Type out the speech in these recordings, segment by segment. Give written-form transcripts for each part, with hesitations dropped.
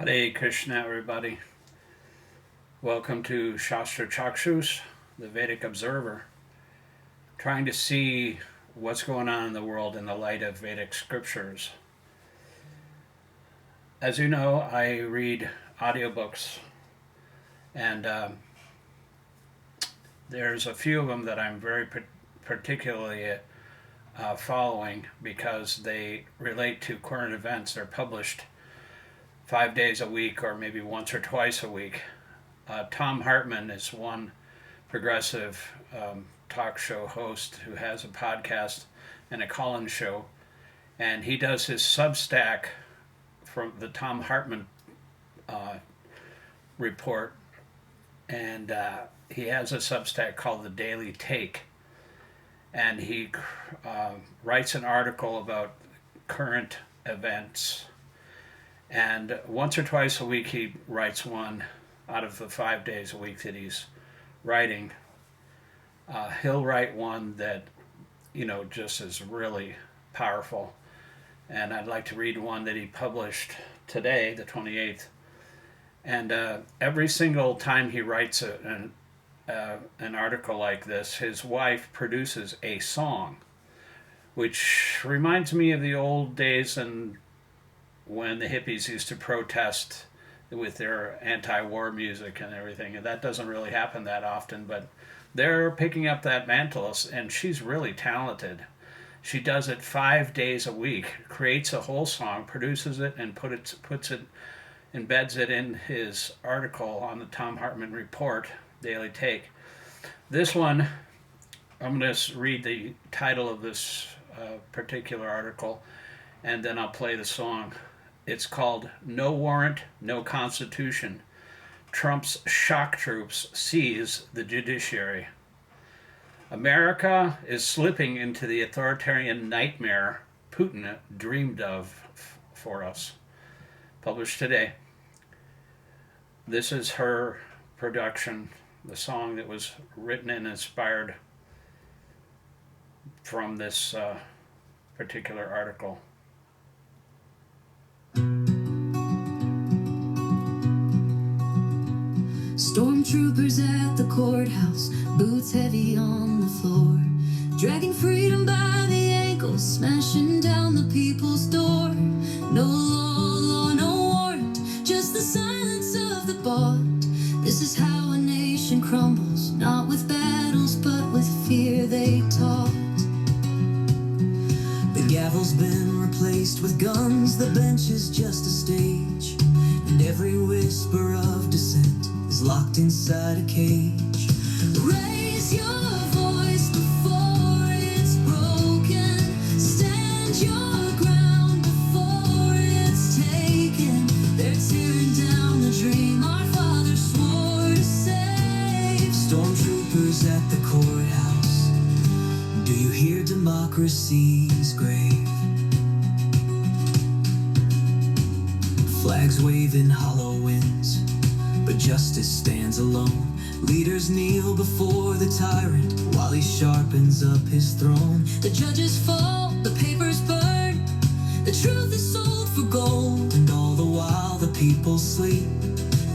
Hare Krishna, everybody. Welcome to Shastra Chakshus, the Vedic Observer, trying to see what's going on in the world in the light of Vedic scriptures. As you know, I read audiobooks, and there's a few of them that I'm very particularly following because they relate to current events. They're published 5 days a week or maybe once or twice a week. Thom Hartmann is one progressive talk show host who has a podcast and a call-in show, and he does his Substack from the Thom Hartmann report, and he has a Substack called The Daily Take, and he writes an article about current events. And once or twice a week he writes one out of the 5 days a week that he's writing. He'll write one that, just is really powerful. And I'd like to read one that he published today, the 28th. And every single time he writes an article like this, his wife produces a song, which reminds me of the old days and when the hippies used to protest with their anti-war music and everything. And that doesn't really happen that often, but they're picking up that mantle, and she's really talented. She does it 5 days a week, creates a whole song, produces it, and embeds it in his article on the Thom Hartmann report, Daily Take. This one, I'm going to read the title of this particular article, and then I'll play the song. It's called No Warrant, No Constitution. Trump's shock troops seize the judiciary. America is slipping into the authoritarian nightmare Putin dreamed of for us. Published today. This is her production, the song that was written and inspired from this particular article. Stormtroopers at the courthouse, boots heavy on the floor, dragging freedom by the ankles, smashing down the people's door. No law, no warrant, just the silence of the bought. This is how a nation crumbles, not with battles, but with fear they taught. The gavel's been replaced with guns, the bench is just a stage, and every whisper of dissent is locked inside a cage. Raise your voice before it's broken. Stand your ground before it's taken. They're tearing down the dream our father swore to save. Stormtroopers at the courthouse, do you hear democracy's grave? Flags waving hollow winds, but justice stands alone. Leaders kneel before the tyrant while he sharpens up his throne. The judges fall, the papers burn, the truth is sold for gold. And all the while the people sleep,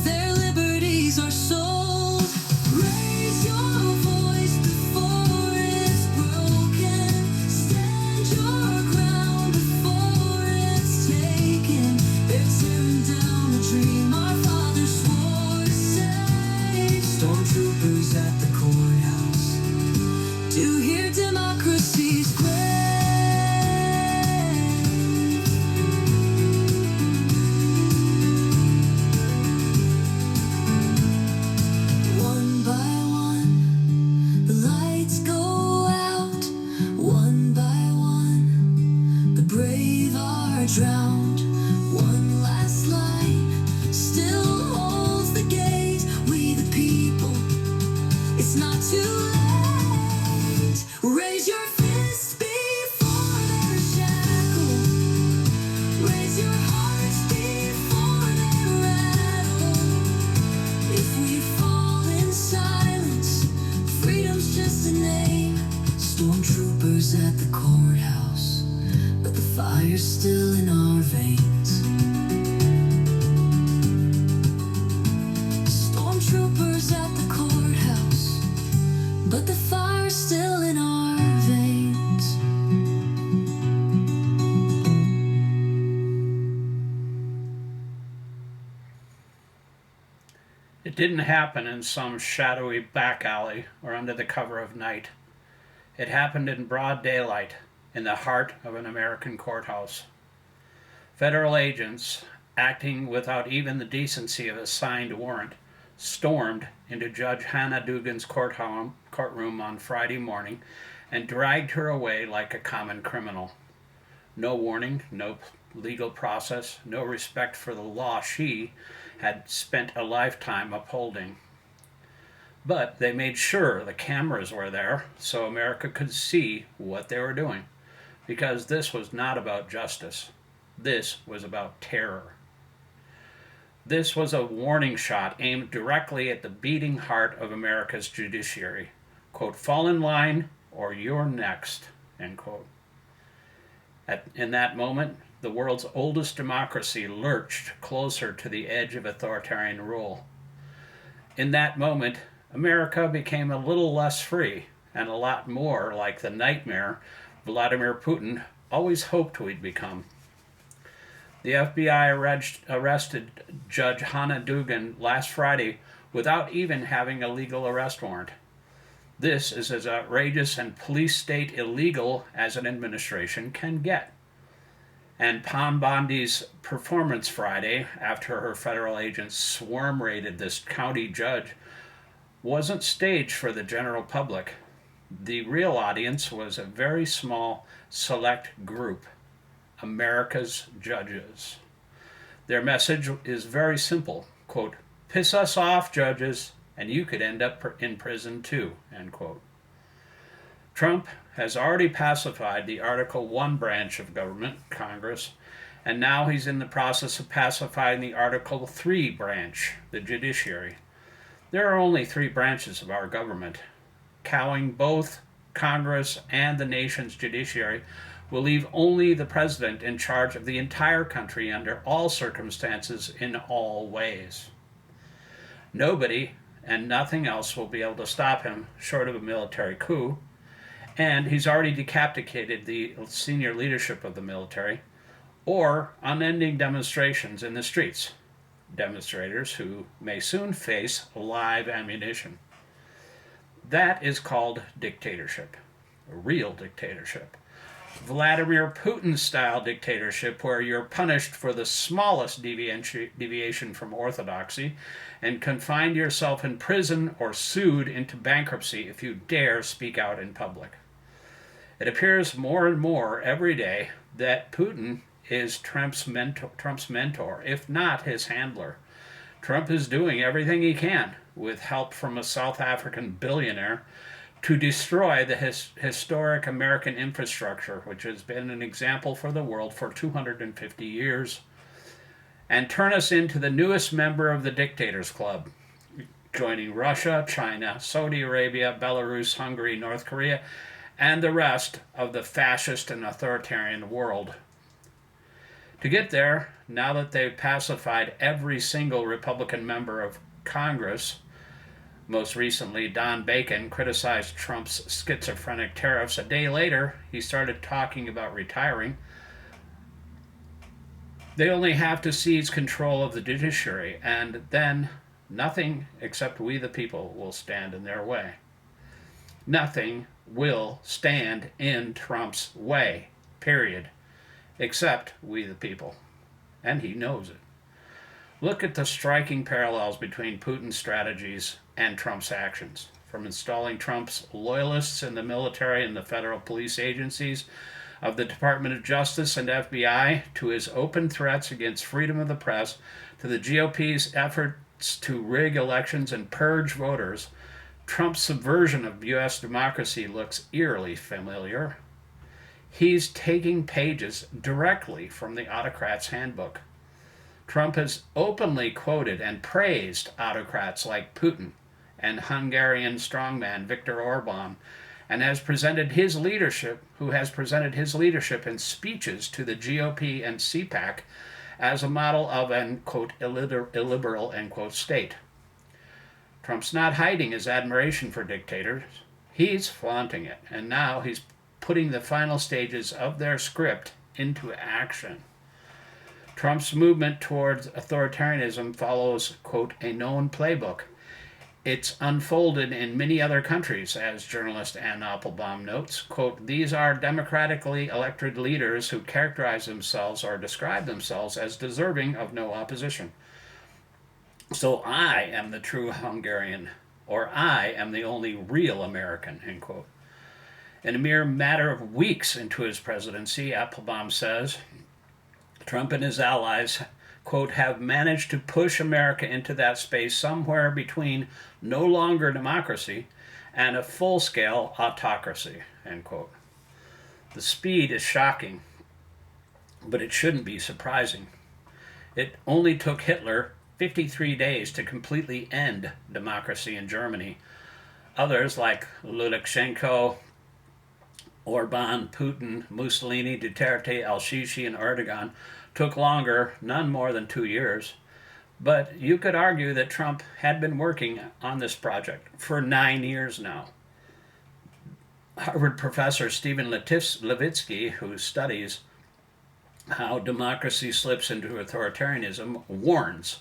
their liberties are sold. Raise your voice before it's broken. Stand your ground before it's taken. They're tearing down the dream our father swore to save. Stormtroopers at the courthouse, do you hear democracy's grave? One by one, the lights go out. One by one, the brave are drowned. One last line still holds the gate. We the people, it's not too late. Raise your fists before they're shackled. Raise your hearts before they rattle. If we fall in silence, freedom's just a name. Stormtroopers at the courthouse, but the fire's still in our veins. It didn't happen in some shadowy back alley or under the cover of night. It happened in broad daylight, in the heart of an American courthouse. Federal agents, acting without even the decency of a signed warrant, stormed into Judge Hannah Dugan's courtroom on Friday morning and dragged her away like a common criminal. No warning, no legal process, no respect for the law she had spent a lifetime upholding. But they made sure the cameras were there so America could see what they were doing, because this was not about justice. This was about terror. This was a warning shot aimed directly at the beating heart of America's judiciary. Quote, fall in line or you're next, end quote. In that moment, the world's oldest democracy lurched closer to the edge of authoritarian rule. In that moment, America became a little less free and a lot more like the nightmare Vladimir Putin always hoped we'd become. The FBI arrested Judge Hannah Dugan last Friday without even having a legal arrest warrant. This is as outrageous and police state illegal as an administration can get. And Pam Bondi's performance Friday, after her federal agents swarm raided this county judge, wasn't staged for the general public. The real audience was a very small, select group, America's judges. Their message is very simple, quote, piss us off, judges, and you could end up in prison too, end quote. Trump has already pacified the Article 1 branch of government, Congress, and now he's in the process of pacifying the Article 3 branch, the Judiciary. There are only three branches of our government. Cowing both Congress and the nation's judiciary will leave only the president in charge of the entire country under all circumstances in all ways. Nobody and nothing else will be able to stop him short of a military coup, and he's already decapitated the senior leadership of the military, or unending demonstrations in the streets, demonstrators who may soon face live ammunition. That is called dictatorship, a real dictatorship. Vladimir Putin-style dictatorship, where you're punished for the smallest deviation from orthodoxy and confined yourself in prison or sued into bankruptcy if you dare speak out in public. It appears more and more every day that Putin is Trump's mentor, if not his handler. Trump is doing everything he can, with help from a South African billionaire, to destroy the historic American infrastructure, which has been an example for the world for 250 years, and turn us into the newest member of the Dictators Club, joining Russia, China, Saudi Arabia, Belarus, Hungary, North Korea, and the rest of the fascist and authoritarian world. To get there, now that they've pacified every single Republican member of Congress, most recently, Don Bacon criticized Trump's schizophrenic tariffs. A day later, he started talking about retiring. They only have to seize control of the judiciary, and then nothing except we the people will stand in their way. Nothing will stand in Trump's way, period, except we the people. And he knows it. Look at the striking parallels between Putin's strategies and Trump's actions, from installing Trump's loyalists in the military and the federal police agencies of the Department of Justice and FBI, to his open threats against freedom of the press, to the GOP's efforts to rig elections and purge voters. Trump's subversion of U.S. democracy looks eerily familiar. He's taking pages directly from the autocrat's handbook. Trump has openly quoted and praised autocrats like Putin and Hungarian strongman Viktor Orban, and has presented his leadership in speeches to the GOP and CPAC as a model of an, quote, illiberal, end quote, state. Trump's not hiding his admiration for dictators. He's flaunting it, and now he's putting the final stages of their script into action. Trump's movement towards authoritarianism follows, quote, a known playbook. It's unfolded in many other countries, as journalist Ann Applebaum notes. Quote, these are democratically elected leaders who characterize themselves or describe themselves as deserving of no opposition. So I am the true Hungarian, or I am the only real American, end quote. In a mere matter of weeks into his presidency, Applebaum says, Trump and his allies, quote, have managed to push America into that space somewhere between no longer democracy and a full-scale autocracy, end quote. The speed is shocking, but it shouldn't be surprising. It only took Hitler 53 days to completely end democracy in Germany. Others like Lukashenko, Orban, Putin, Mussolini, Duterte, al-Sisi, and Erdogan took longer, none more than 2 years. But you could argue that Trump had been working on this project for 9 years now. Harvard professor Stephen Levitsky, who studies how democracy slips into authoritarianism, warns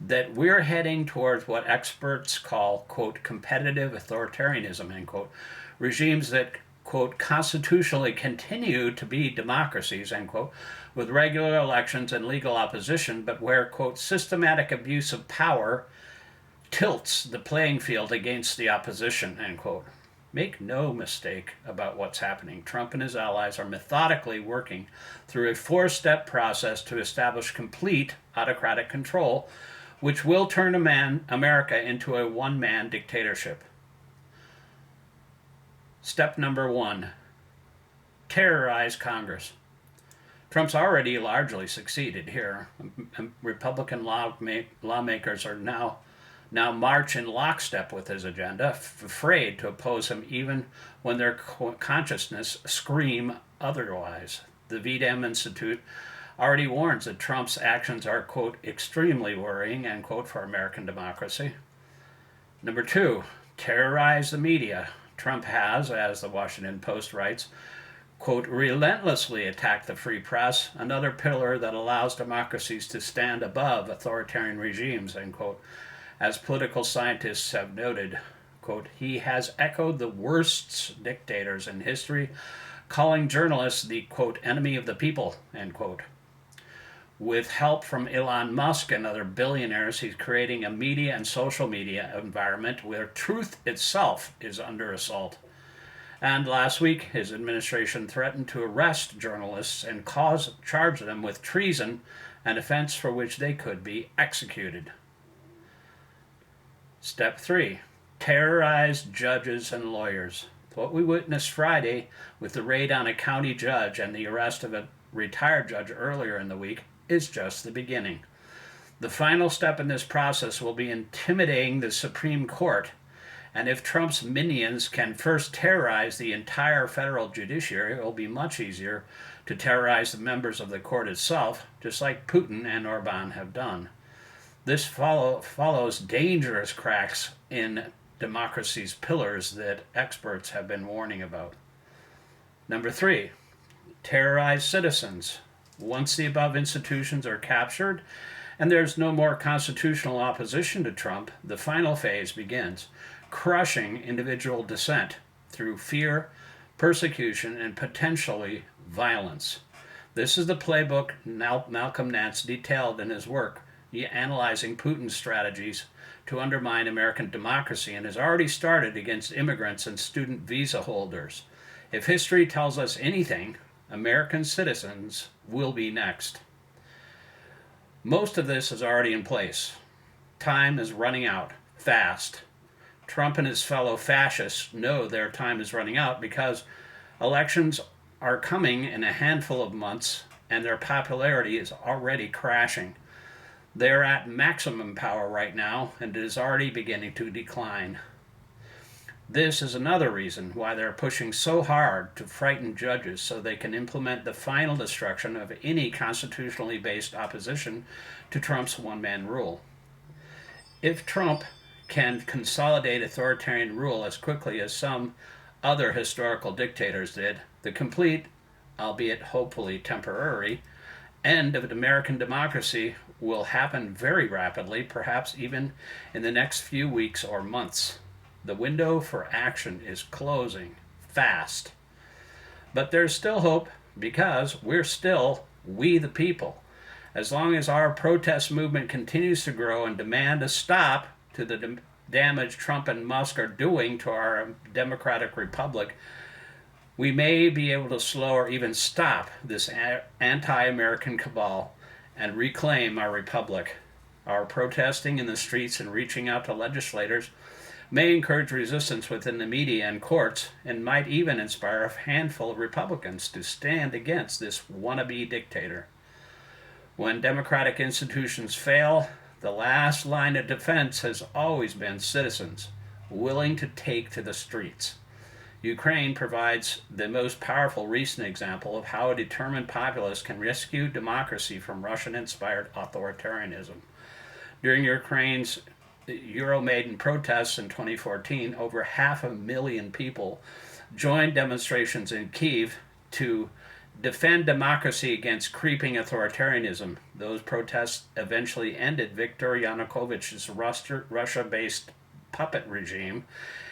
that we're heading towards what experts call, quote, competitive authoritarianism, end quote, regimes that, quote, constitutionally continue to be democracies, end quote, with regular elections and legal opposition, but where, quote, systematic abuse of power tilts the playing field against the opposition, end quote. Make no mistake about what's happening. Trump and his allies are methodically working through a four-step process to establish complete autocratic control, which will turn America into a one-man dictatorship. Step number 1, terrorize Congress. Trump's already largely succeeded here. Republican lawmakers are now march in lockstep with his agenda, afraid to oppose him even when their consciousness scream otherwise. The VDEM Institute already warns that Trump's actions are, quote, extremely worrying, end quote, for American democracy. Number 2, terrorize the media. Trump has, as the Washington Post writes, quote, relentlessly attacked the free press, another pillar that allows democracies to stand above authoritarian regimes, end quote. As political scientists have noted, quote, he has echoed the worst dictators in history, calling journalists the, quote, enemy of the people, end quote. With help from Elon Musk and other billionaires, he's creating a media and social media environment where truth itself is under assault. And last week, his administration threatened to arrest journalists and charge them with treason, an offense for which they could be executed. Step 3, terrorize judges and lawyers. What we witnessed Friday with the raid on a county judge and the arrest of a retired judge earlier in the week is just the beginning. The final step in this process will be intimidating the Supreme Court, and if Trump's minions can first terrorize the entire federal judiciary, it will be much easier to terrorize the members of the court itself, just like Putin and Orban have done. This follows dangerous cracks in democracy's pillars that experts have been warning about. Number 3, terrorize citizens. Once the above institutions are captured and there's no more constitutional opposition to Trump, the final phase begins, crushing individual dissent through fear, persecution, and potentially violence. This is the playbook Malcolm Nance detailed in his work, analyzing Putin's strategies to undermine American democracy, and has already started against immigrants and student visa holders. If history tells us anything, American citizens will be next. Most of this is already in place. Time is running out, fast. Trump and his fellow fascists know their time is running out because elections are coming in a handful of months and their popularity is already crashing. They're at maximum power right now and it is already beginning to decline. This is another reason why they're pushing so hard to frighten judges so they can implement the final destruction of any constitutionally based opposition to Trump's one-man rule. If Trump can consolidate authoritarian rule as quickly as some other historical dictators did, the complete, albeit hopefully temporary, end of American democracy will happen very rapidly, perhaps even in the next few weeks or months. The window for action is closing fast. But there's still hope because we're still we the people. As long as our protest movement continues to grow and demand a stop to the damage Trump and Musk are doing to our democratic republic, we may be able to slow or even stop this anti-American cabal and reclaim our republic. Our protesting in the streets and reaching out to legislators may encourage resistance within the media and courts, and might even inspire a handful of Republicans to stand against this wannabe dictator. When democratic institutions fail, the last line of defense has always been citizens willing to take to the streets. Ukraine provides the most powerful recent example of how a determined populace can rescue democracy from Russian-inspired authoritarianism. During Ukraine's Euromaidan protests in 2014, over 500,000 people joined demonstrations in Kyiv to defend democracy against creeping authoritarianism. Those protests eventually ended Viktor Yanukovych's Russia-based puppet regime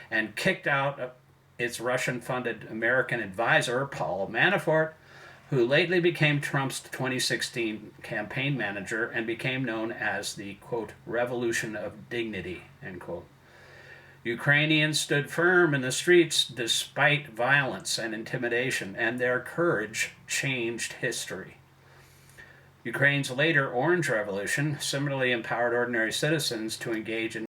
and kicked out its Russian-funded American advisor, Paul Manafort, who lately became Trump's 2016 campaign manager and became known as the, quote, revolution of dignity, end quote. Ukrainians stood firm in the streets despite violence and intimidation, and their courage changed history. Ukraine's later Orange Revolution similarly empowered ordinary citizens to engage in